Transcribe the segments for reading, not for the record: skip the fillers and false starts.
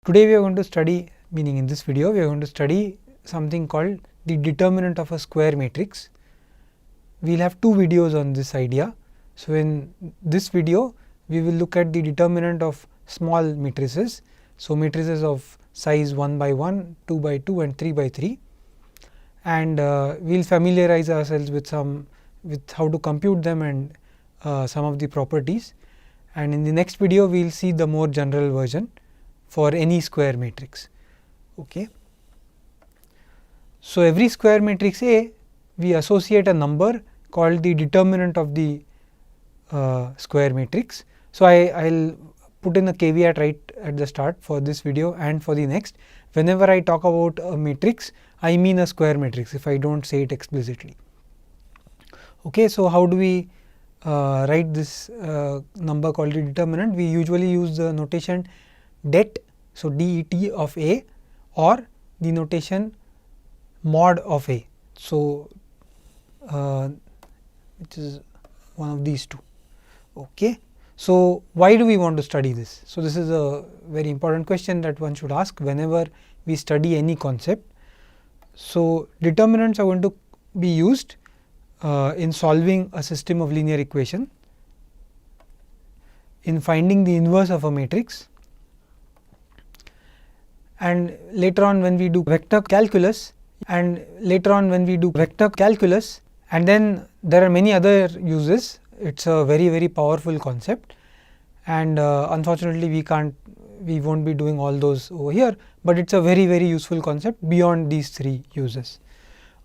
Today we are going to study, meaning in this video we are going to study something called the determinant of a square matrix. We will have two videos on this idea. So, in this video we will look at the determinant of small matrices. So, matrices of size 1 by 1, 2 by 2 and 3 by 3, and we will familiarize ourselves with how to compute them and some of the properties, and in the next video we will see the more general version for any square matrix. Okay. So, every square matrix A, we associate a number called the determinant of the square matrix. So, I will put in a caveat right at the start for this video and for the next. Whenever I talk about a matrix, I mean a square matrix if I do not say it explicitly. Okay. So, how do we write this number called the determinant? We usually use the notation det, so det of A, or the notation mod of A. So, which is one of these two. Okay. So, why do we want to study this? So, this is a very important question that one should ask whenever we study any concept. So, determinants are going to be used in solving a system of linear equation, in finding the inverse of a matrix, and later on when we do vector calculus, and then there are many other uses. It is a very powerful concept, and unfortunately we will not be doing all those over here, but it is a very useful concept beyond these three uses.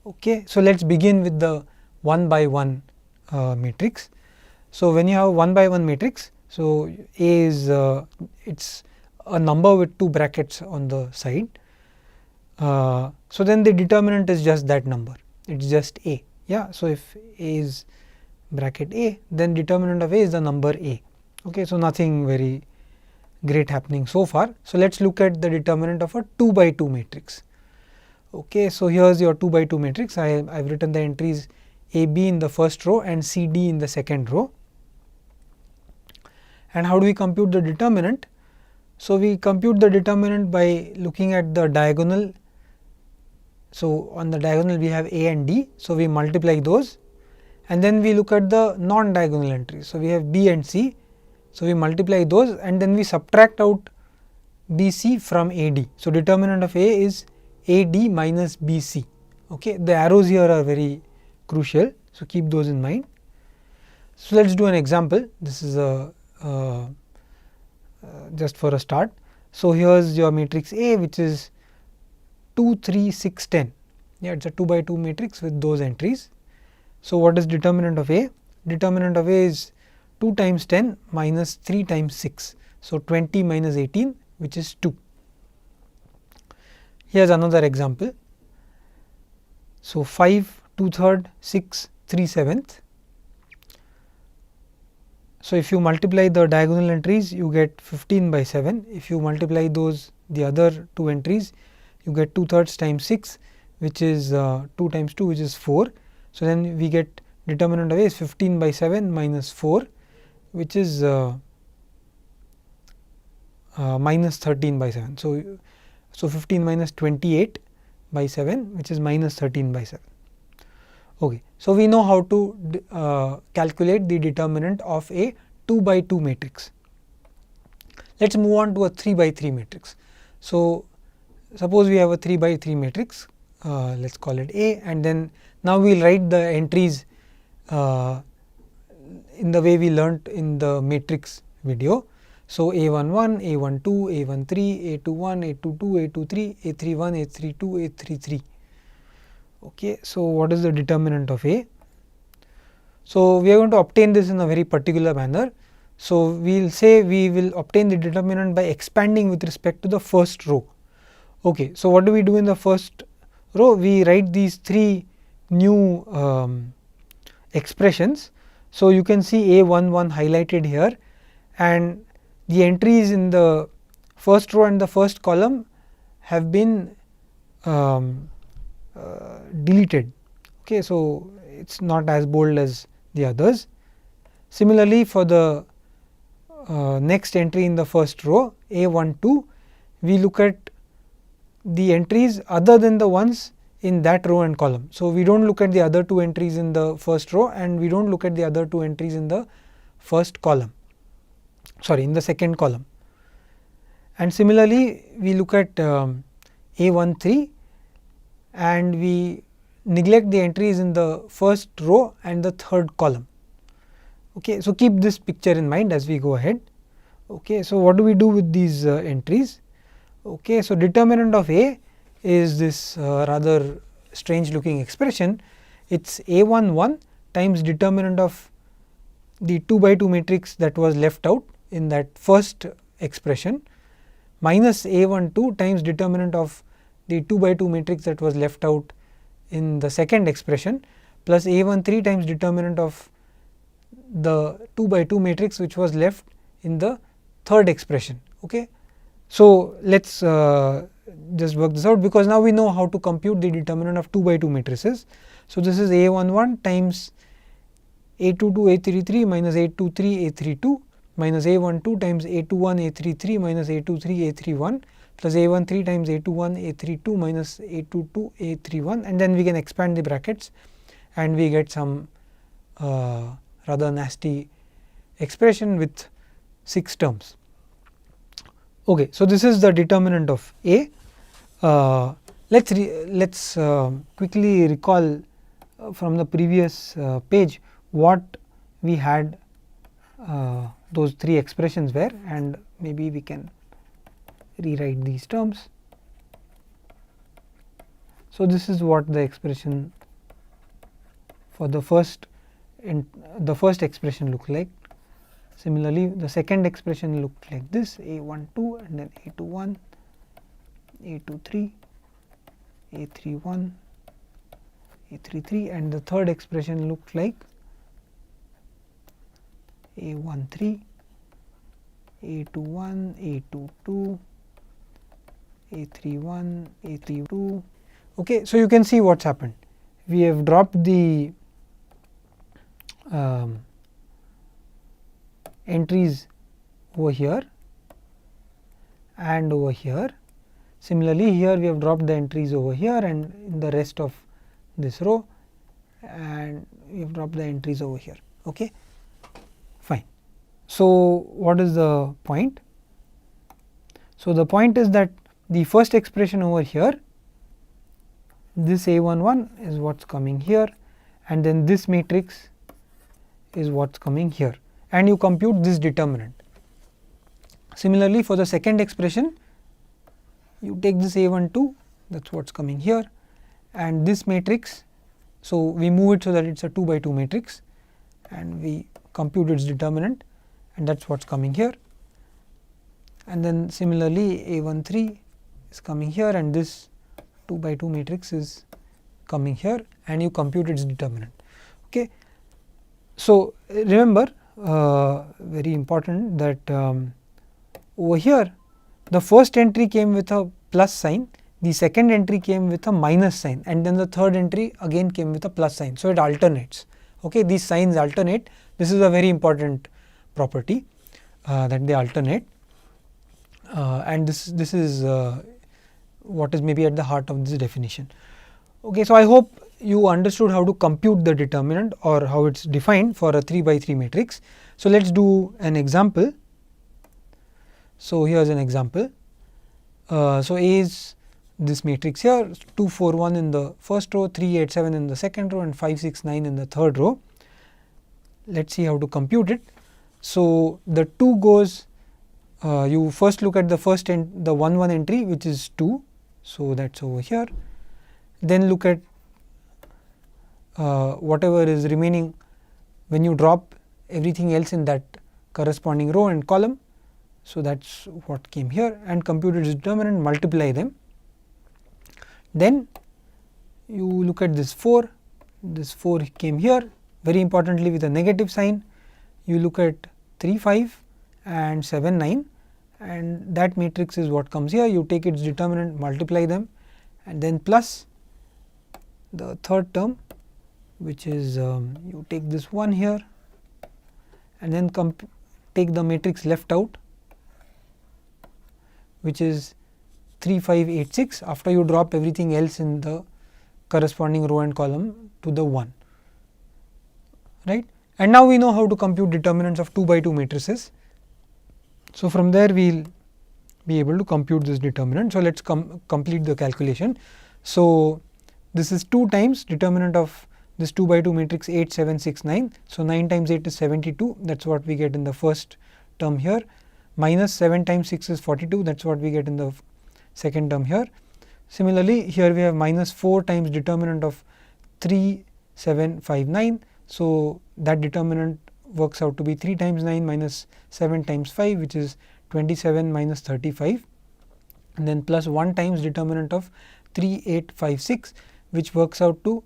Okay. So, let us begin with the 1 by 1 matrix. So, when you have 1 by 1 matrix, so A is it's a number with two brackets on the side. So, then the determinant is just that number, it is just A. Yeah. So, if A is bracket A, then determinant of A is the number A. Okay. So, nothing very great happening so far. So, let us look at the determinant of a 2 by 2 matrix. Okay. So, here is your 2 by 2 matrix. I have written the entries A B in the first row and C D in the second row. And how do we compute the determinant? So, we compute the determinant by looking at the diagonal. So, on the diagonal we have A and D. So, we multiply those, and then we look at the non-diagonal entries. So, we have B and C. So, we multiply those and then we subtract out BC from AD. So, determinant of A is AD minus BC. Okay. The arrows here are very crucial. So, keep those in mind. So, let us do an example. This is a just for a start. So, here is your matrix A, which is 2, 3, 6, 10. Yeah, it is a 2 by 2 matrix with those entries. So, what is determinant of A? Determinant of A is 2 times 10 minus 3 times 6. So, 20 minus 18, which is 2. Here is another example. So, 5, 2/3, 6, 3/7. So, if you multiply the diagonal entries, you get 15 by 7. If you multiply those the other two entries, you get 2/3 times 6, which is 2 times 2, which is 4. So, then we get determinant of A is 15 by 7 minus 4, which is minus 13 by 7. So, 15 minus 28 by 7, which is minus 13 by 7. Okay. So, we know how to calculate the determinant of a 2 by 2 matrix. Let us move on to a 3 by 3 matrix. So, suppose we have a 3 by 3 matrix, let us call it A, and then now we will write the entries in the way we learnt in the matrix video. So, A11, A12, A13, A21, A22, A23, A31, A32, A33. Okay. So, what is the determinant of A? So, we are going to obtain this in a very particular manner. So, we will say we will obtain the determinant by expanding with respect to the first row. Okay. So, what do we do in the first row? We write these three new expressions. So, you can see A11 highlighted here, and the entries in the first row and the first column have been deleted. Okay. So, it is not as bold as the others. Similarly, for the next entry in the first row A12, we look at the entries other than the ones in that row and column. So, we do not look at the other two entries in the first row and we do not look at the other two entries in the first column, sorry, in the second column. And similarly, we look at A13 and we neglect the entries in the first row and the third column. Okay. So, keep this picture in mind as we go ahead. Okay. So, what do we do with these entries? Okay. So, determinant of A is this rather strange looking expression. It is A11 times determinant of the 2 by 2 matrix that was left out in that first expression minus A12 times determinant of the 2 by 2 matrix that was left out in the second expression plus A13 times determinant of the 2 by 2 matrix which was left in the third expression. Okay. So, let us just work this out, because now we know how to compute the determinant of 2 by 2 matrices. So, this is A11 times A22 A33 minus A23 A32 minus A12 times A21 A33 minus A23 A31 plus A13 times A21 A32 minus A22 A31, and then we can expand the brackets and we get some rather nasty expression with 6 terms. Okay. So, this is the determinant of A. Let us quickly recall from the previous page what we had those 3 expressions were, and maybe we can rewrite these terms. So, this is what the expression for the first expression looked like. Similarly, the second expression looked like this, A12 and then A21, A23, A31, A33, and the third expression looked like A13, A21, A22, A31, A32. Okay. So, you can see what has happened. We have dropped the entries over here and over here. Similarly, here we have dropped the entries over here and in the rest of this row, and we have dropped the entries over here. Okay. Fine. So, what is the point? So, the point is that the first expression over here, this A11 is what is coming here, and then this matrix is what is coming here, and you compute this determinant. Similarly, for the second expression, you take this A12, that is what is coming here, and this matrix. So, we move it so that it is a 2 by 2 matrix and we compute its determinant, and that is what is coming here. And then similarly, A13 is coming here and this 2 by 2 matrix is coming here, and you compute its determinant. Okay. So, remember very important that over here the first entry came with a plus sign, the second entry came with a minus sign, and then the third entry again came with a plus sign. So, it alternates. Okay. These signs alternate. This is a very important property that they alternate, and this is what is maybe at the heart of this definition. Okay. So, I hope you understood how to compute the determinant or how it is defined for a 3 by 3 matrix. So, let us do an example. So, here is an example. So, A is this matrix here, 2 4 1 in the first row, 3 8 7 in the second row and 5 6 9 in the third row. Let us see how to compute it. So, the 2 goes, you first look at the first the 1 1 entry, which is 2. So, that is over here. Then look at whatever is remaining when you drop everything else in that corresponding row and column. So, that is what came here, and compute its determinant, multiply them. Then you look at this 4 came here, very importantly with a negative sign. You look at 3 5 and 7 9, and that matrix is what comes here. You take its determinant, multiply them, and then plus the third term, which is you take this 1 here and then take the matrix left out, which is 3586 after you drop everything else in the corresponding row and column to the 1, right. And now we know how to compute determinants of 2 by 2 matrices. So, from there we will be able to compute this determinant. So, let us complete the calculation. So, this is 2 times determinant of this 2 by 2 matrix 8, 7, 6, 9. So, 9 times 8 is 72, that is what we get in the first term here, minus 7 times 6 is 42, that is what we get in the second term here. Similarly, here we have minus 4 times determinant of 3, 7, 5, 9. So, that determinant works out to be 3 times 9 minus 7 times 5, which is 27 minus 35, and then plus 1 times determinant of 3, 8, 5, 6, which works out to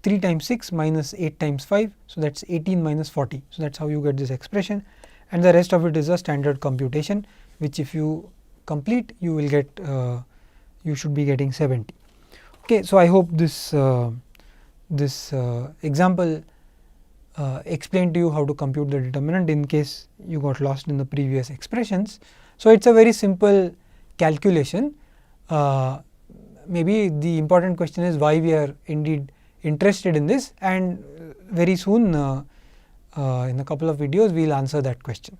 3 times 6 minus 8 times 5. So, that is 18 minus 40. So, that is how you get this expression, and the rest of it is a standard computation, which if you complete you will get you should be getting 70. Okay, so, I hope this example explained to you how to compute the determinant in case you got lost in the previous expressions. So, it is a very simple calculation. Maybe the important question is why we are indeed interested in this, and very soon in a couple of videos we will answer that question.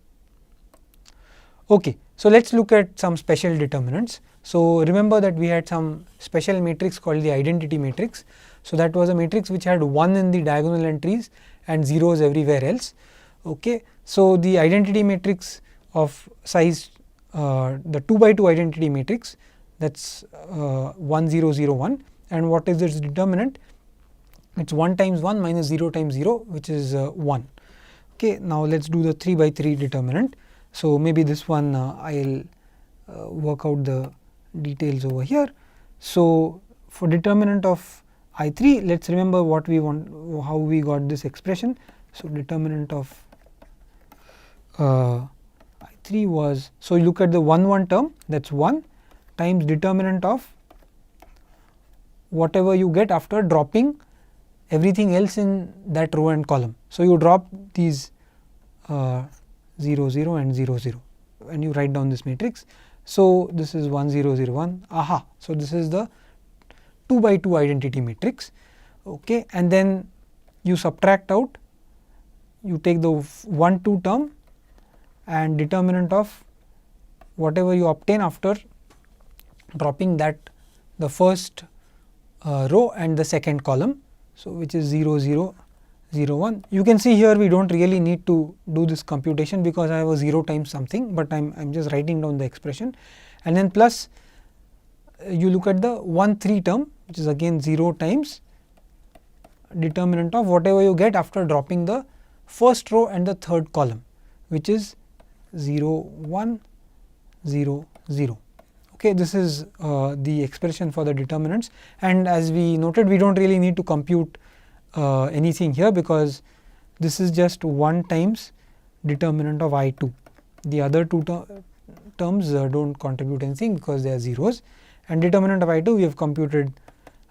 Okay, so, let us look at some special determinants. So, remember that we had some special matrix called the identity matrix. So, that was a matrix which had 1 in the diagonal entries and zeros everywhere else. Okay. So, the identity matrix of size the 2 by 2 identity matrix, that is 1 0 0 1, and what is its determinant? It is 1 times 1 minus 0 times 0, which is 1. Okay. Now, let us do the 3 by 3 determinant. So, maybe this one I will work out the details over here. So, for determinant of I 3, let us remember what we want, how we got this expression. So, determinant of I 3 was, so you look at the 1 1 term, that is 1 times determinant of whatever you get after dropping everything else in that row and column. So, you drop these 0 0 and 0 0 and you write down this matrix. So, this is 1 0 0 1, aha. So, this is the 2 by 2 identity matrix, okay. And then you subtract out, you take the 1 2 term and determinant of whatever you obtain after dropping that the first row and the second column. So, which is 0 0 0 1. You can see here we do not really need to do this computation because I have a 0 times something, but I am just writing down the expression, and then plus you look at the 1 3 term, which is again 0 times determinant of whatever you get after dropping the first row and the third column, which is 0 1 0 0. Okay, this is the expression for the determinants, and as we noted, we do not really need to compute anything here because this is just 1 times determinant of I 2. The other two terms do not contribute anything because they are zeros, and determinant of I 2 we have computed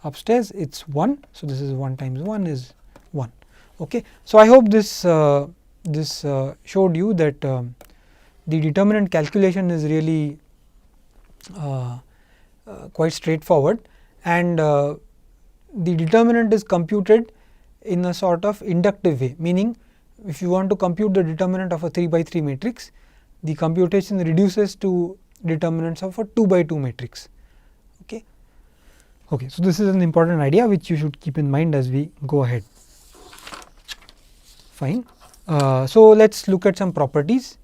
upstairs, it is 1. So, this is 1 times 1 is 1. Okay. So, I hope this showed you that the determinant calculation is really quite straightforward, and the determinant is computed in a sort of inductive way, meaning if you want to compute the determinant of a 3 by 3 matrix, the computation reduces to determinants of a 2 by 2 matrix. Okay. Okay. So, this is an important idea which you should keep in mind as we go ahead. Fine. So, let us look at some properties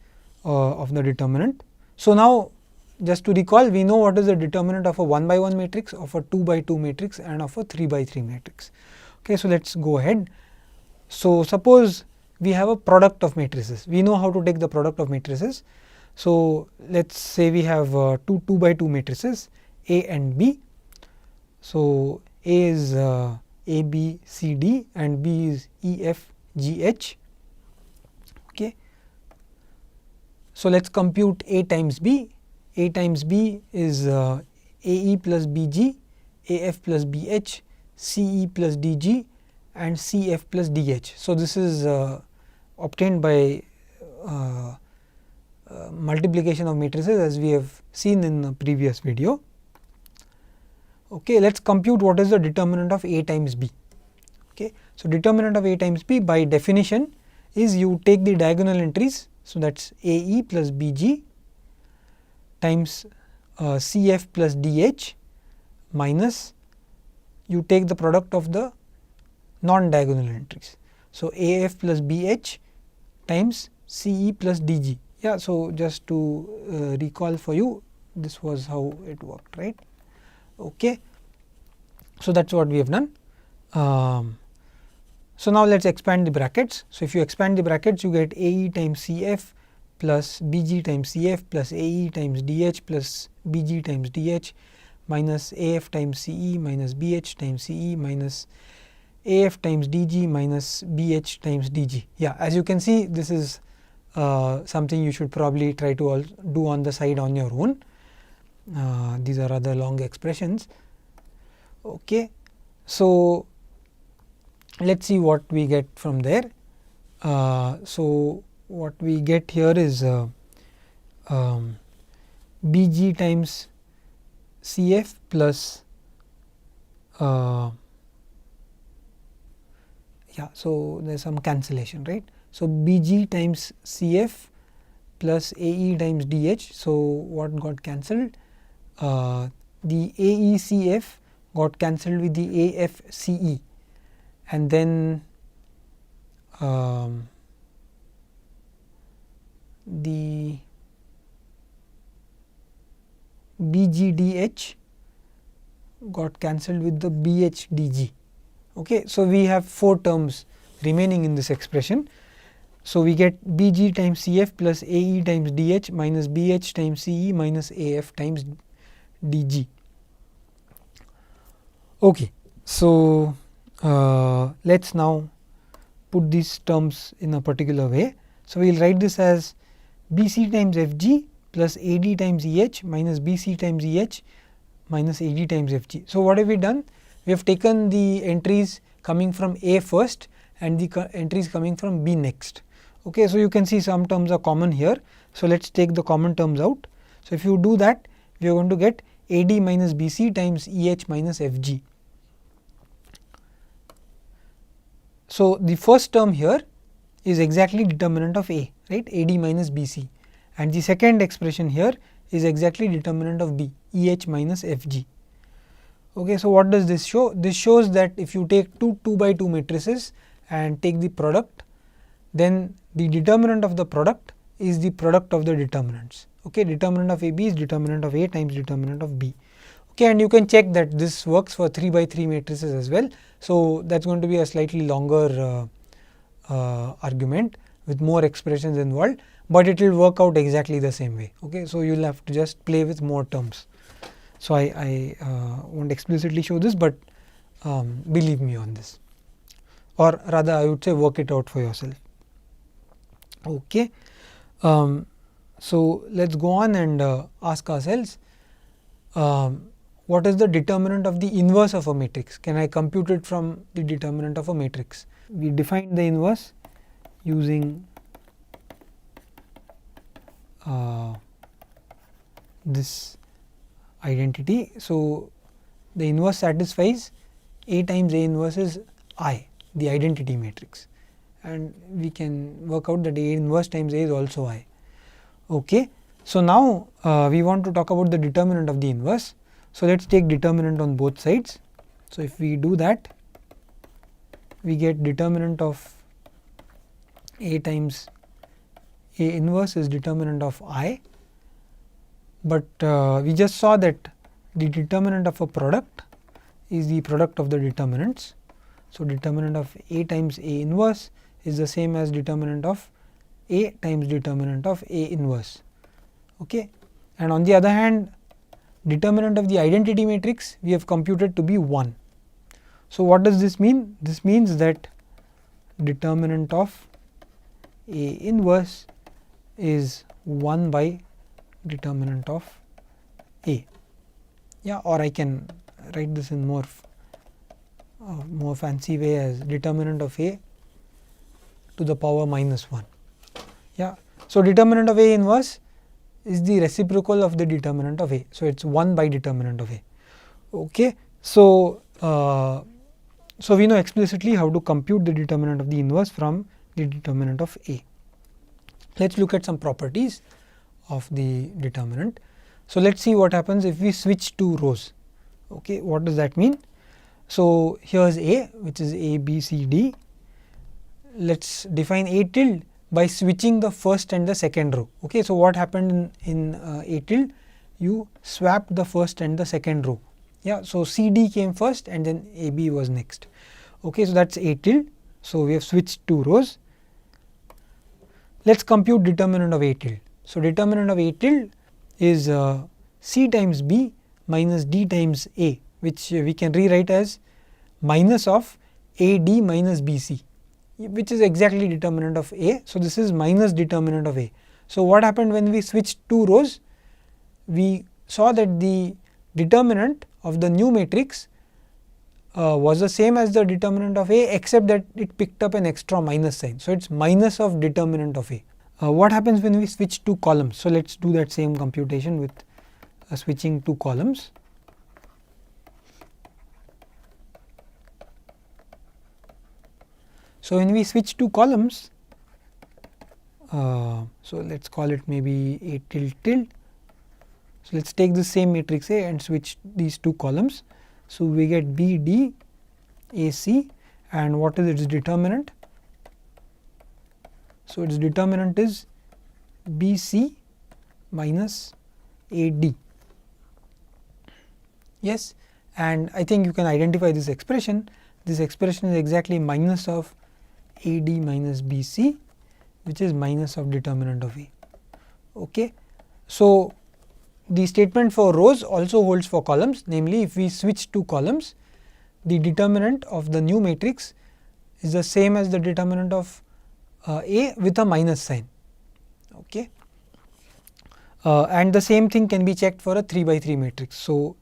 of the determinant. So, now just to recall, we know what is the determinant of a 1 by 1 matrix, of a 2 by 2 matrix and of a 3 by 3 matrix. Okay, so, let us go ahead. So, suppose we have a product of matrices, we know how to take the product of matrices. So, let us say we have two 2 by 2 matrices A and B. So, A is A, B, C, D and B is E, F, G, H. Okay. So, let us compute A times B. A times B is AE plus BG, AF plus BH, CE plus DG and CF plus DH. So, this is obtained by multiplication of matrices as we have seen in the previous video. Okay, let us compute what is the determinant of A times B. Okay. So, determinant of A times B by definition is you take the diagonal entries. So, that is AE plus BG times CF plus DH minus you take the product of the non-diagonal entries. So, AF plus BH times CE plus DG. Yeah, so just to recall for you, this was how it worked, right. Okay. So, that is what we have done. So, now let us expand the brackets. So, if you expand the brackets, you get AE times CF plus BG times CF plus AE times DH plus BG times DH minus AF times CE minus BH times CE minus AF times DG minus BH times DG. Yeah, as you can see, this is something you should probably try to do on the side on your own. These are rather long expressions. Okay. So, let us see what we get from there. So, what we get here is BG times CF plus yeah, so there is some cancellation, right. So, BG times CF plus AE times DH. So, what got cancelled? The AECF got cancelled with the AFCE, and then the BGDH got cancelled with the BHDG. Okay. So, we have 4 terms remaining in this expression. So, we get BG times CF plus AE times DH minus BH times CE minus AF times DG. Okay. So, let us now put these terms in a particular way. So, we will write this as BC times FG plus AD times EH minus BC times EH minus AD times FG. So, what have we done? We have taken the entries coming from A first and the entries coming from B next. Okay. So, you can see some terms are common here. So, let us take the common terms out. So, if you do that, we are going to get AD minus BC times EH minus FG. So, the first term here is exactly determinant of A, right, AD minus BC, and the second expression here is exactly determinant of B, EH minus FG. Okay. So, what does this show? This shows that if you take two 2 by 2 matrices and take the product, then the determinant of the product is the product of the determinants. Okay. Determinant of AB is determinant of A times determinant of B. Okay, and you can check that this works for 3 by 3 matrices as well. So, that is going to be a slightly longer argument with more expressions involved, but it will work out exactly the same way. Okay. So, you will have to just play with more terms. So, I won't explicitly show this, but believe me on this, or rather I would say work it out for yourself. Okay. So, let us go on and ask ourselves, what is the determinant of the inverse of a matrix? Can I compute it from the determinant of a matrix? We define the inverse using this identity. So, the inverse satisfies A times A inverse is I, the identity matrix, and we can work out that A inverse times A is also I. Okay. So, now we want to talk about the determinant of the inverse. So, let us take determinant on both sides. So, if we do that, we get determinant of A times A inverse is determinant of I, but we just saw that the determinant of a product is the product of the determinants. So, determinant of A times A inverse is the same as determinant of A times determinant of A inverse. Okay. And on the other hand, determinant of the identity matrix we have computed to be 1. So, what does this mean? This means that determinant of A inverse is 1 by determinant of A. Yeah, or I can write this in more fancy way as determinant of A to the power minus 1. Yeah. So, determinant of A inverse is the reciprocal of the determinant of A. So, it is 1 by determinant of A. Okay. So, so we know explicitly how to compute the determinant of the inverse from the determinant of A. Let us look at some properties of the determinant. So, let us see what happens if we switch two rows. Okay. What does that mean? So, here is A, which is A, B, C, D. Let us define A tilde by switching the first and the second row. Okay. So, what happened in A tilde? You swapped the first and the second row. Yeah. So, C D came first and then A B was next. Okay. So, that is A tilde. So, we have switched two rows. Let us compute determinant of A tilde. So, determinant of A tilde is C times B minus D times A, which we can rewrite as minus of A D minus B C, which is exactly determinant of A. So, this is minus determinant of A. So, what happened when we switched two rows? We saw that the determinant of the new matrix was the same as the determinant of A, except that it picked up an extra minus sign. So, it is minus of determinant of A. What happens when we switch two columns? So, let us do that same computation with switching two columns. So, when we switch two columns, so let us call it maybe A tilde tilde. So, let us take the same matrix A and switch these two columns. So, we get B D A C, and what is its determinant? So, its determinant is B C minus A D. Yes, and I think you can identify this expression. This expression is exactly minus of A D minus B C, which is minus of determinant of A. Okay. So, the statement for rows also holds for columns, namely if we switch two columns, the determinant of the new matrix is the same as the determinant of A with a minus sign. Okay. And the same thing can be checked for a 3 by 3 matrix. So,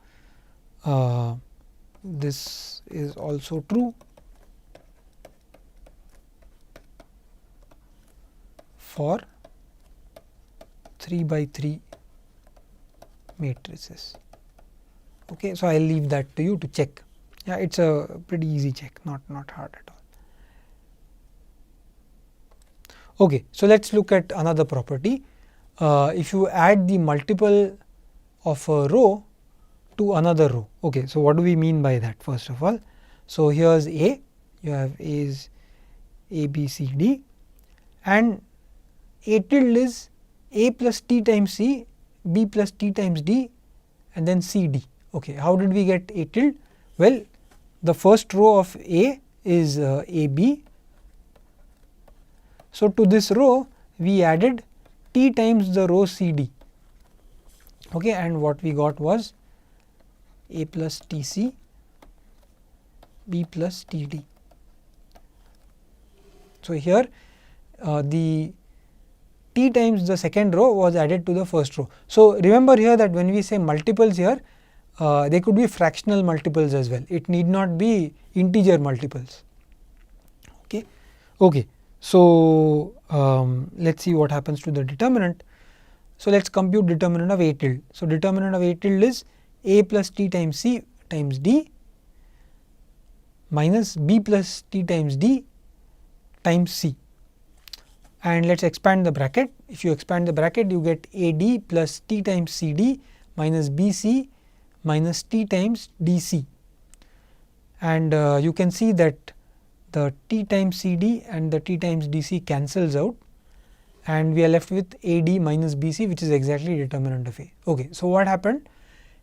this is also true for 3 by 3 matrices. Okay. So, I will leave that to you to check. Yeah, it is a pretty easy check, not hard at all. Okay. So, let us look at another property. If you add the multiple of a row to another row. Okay. So, what do we mean by that first of all? So, here is A, you have A is A B C D, and A tilde is A plus T times C, B plus T times D, and then C D. Okay. How did we get A tilde? Well, the first row of A is A B. So, to this row we added T times the row C D. Okay. And what we got was A plus T C, B plus T D. So, here the T times the second row was added to the first row. So, remember here that when we say multiples here, they could be fractional multiples as well. It need not be integer multiples. Okay. Okay. So, let us see what happens to the determinant. So, let us compute determinant of A tilde. So, determinant of A tilde is A plus T times C times D minus B plus T times D times C. And let us expand the bracket. If you expand the bracket, you get A D plus T times C D minus B C minus T times D C. And you can see that the T times C D and the T times D C cancels out, and we are left with A D minus B C, which is exactly determinant of A. Okay. So, what happened?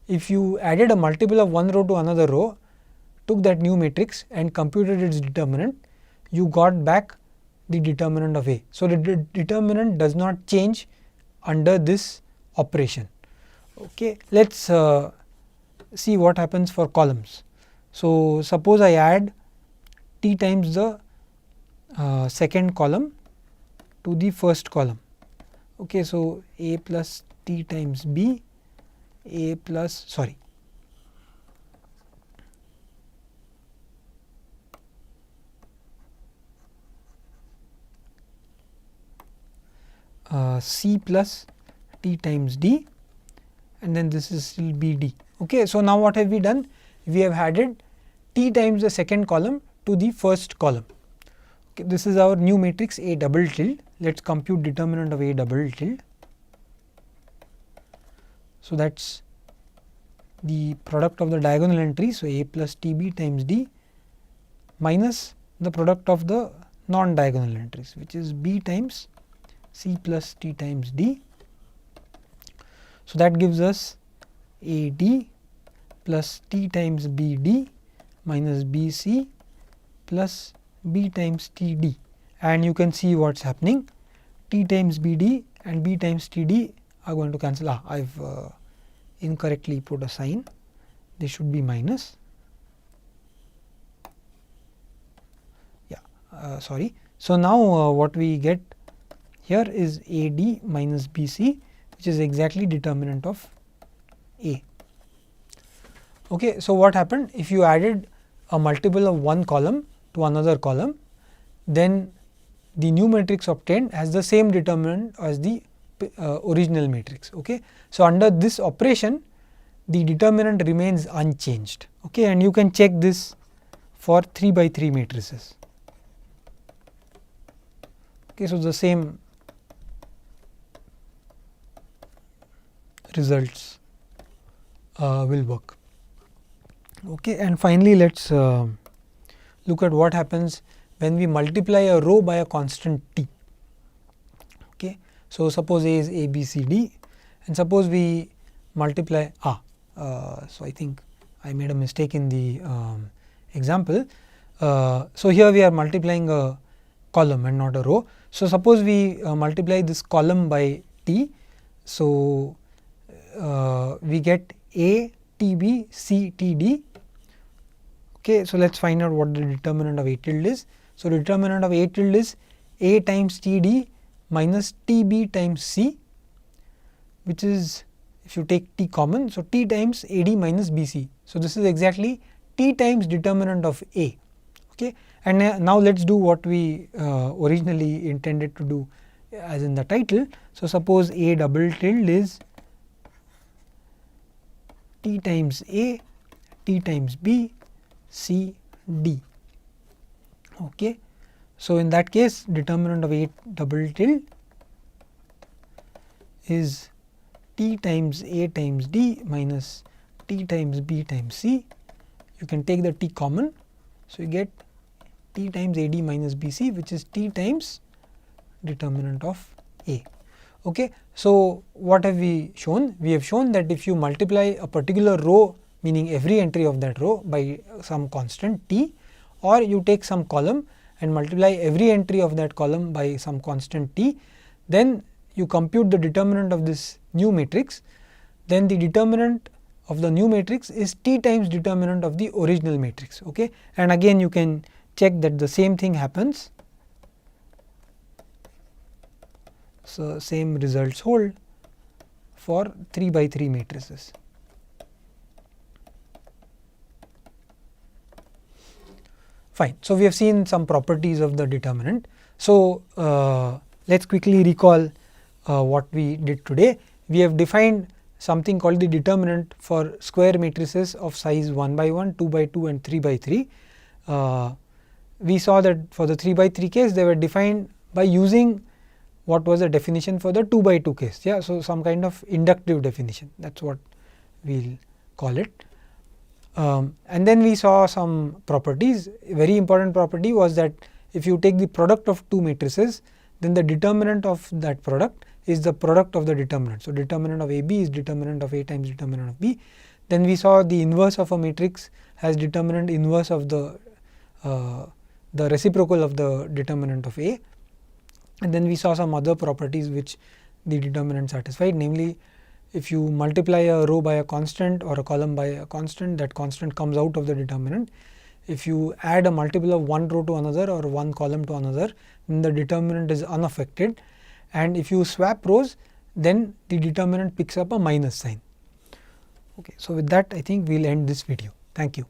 If you added a multiple of one row to another row, took that new matrix and computed its determinant, you got back the determinant of A. So, the determinant does not change under this operation. Okay. Let us see what happens for columns. So, suppose I add T times the second column to the first column. Okay. So, A plus T times B, A plus C plus T times D, and then this is still BD. Okay. So, now what have we done? We have added T times the second column to the first column. Okay, this is our new matrix A double tilde. Let us compute determinant of A double tilde. So, that is the product of the diagonal entry. So, A plus TB times D minus the product of the non diagonal entries, which is B times C plus T times D. So, that gives us AD plus T times BD minus BC plus B times TD, and you can see what is happening. T times BD and B times TD are going to cancel. I have incorrectly put a sign, they should be minus. Sorry. So, now what we get here is AD minus BC, which is exactly determinant of A. Okay. So, what happened? If you added a multiple of one column to another column, then the new matrix obtained has the same determinant as the original matrix. Okay. So, under this operation, the determinant remains unchanged. Okay. And you can check this for 3 by 3 matrices. Okay. So, the same results will work. Okay. And finally, let us look at what happens when we multiply a row by a constant t. Okay. So, suppose A is A, B, C, D, and suppose we multiply so I think I made a mistake in the example. So, here we are multiplying a column and not a row. So, suppose we multiply this column by t. So, we get A, T, B, C, T, D. Okay. So, let us find out what the determinant of A tilde is. So, determinant of A tilde is A times T D minus T B times C, which is, if you take T common, so T times A D minus B C. So, this is exactly T times determinant of A. Okay. And now, let us do what we originally intended to do as in the title. So, suppose A double tilde is T times A, T times B, C, D. Okay. So, in that case, determinant of A double tilde is T times A times D minus T times B times C. You can take the T common. So, you get T times A D minus B C, which is T times determinant of A. Okay. So, what have we shown? We have shown that if you multiply a particular row, meaning every entry of that row, by some constant t, or you take some column and multiply every entry of that column by some constant t, then you compute the determinant of this new matrix, then the determinant of the new matrix is t times determinant of the original matrix. Okay. And again, you can check that the same thing happens. So, same results hold for 3 by 3 matrices. Fine. So, we have seen some properties of the determinant. So, let us quickly recall what we did today. We have defined something called the determinant for square matrices of size 1 by 1, 2 by 2 and 3 by 3. We saw that for the 3 by 3 case, they were defined by using what was the definition for the 2 by 2 case. Yeah. So, some kind of inductive definition, that is what we will call it. And then we saw some properties. A very important property was that if you take the product of two matrices, then the determinant of that product is the product of the determinant. So, determinant of A B is determinant of A times determinant of B. Then we saw the inverse of a matrix has determinant inverse of the reciprocal of the determinant of A. And then we saw some other properties which the determinant satisfied, namely, if you multiply a row by a constant or a column by a constant, that constant comes out of the determinant. If you add a multiple of one row to another or one column to another, then the determinant is unaffected, and if you swap rows, then the determinant picks up a minus sign. Okay. So, with that, I think we will end this video. Thank you.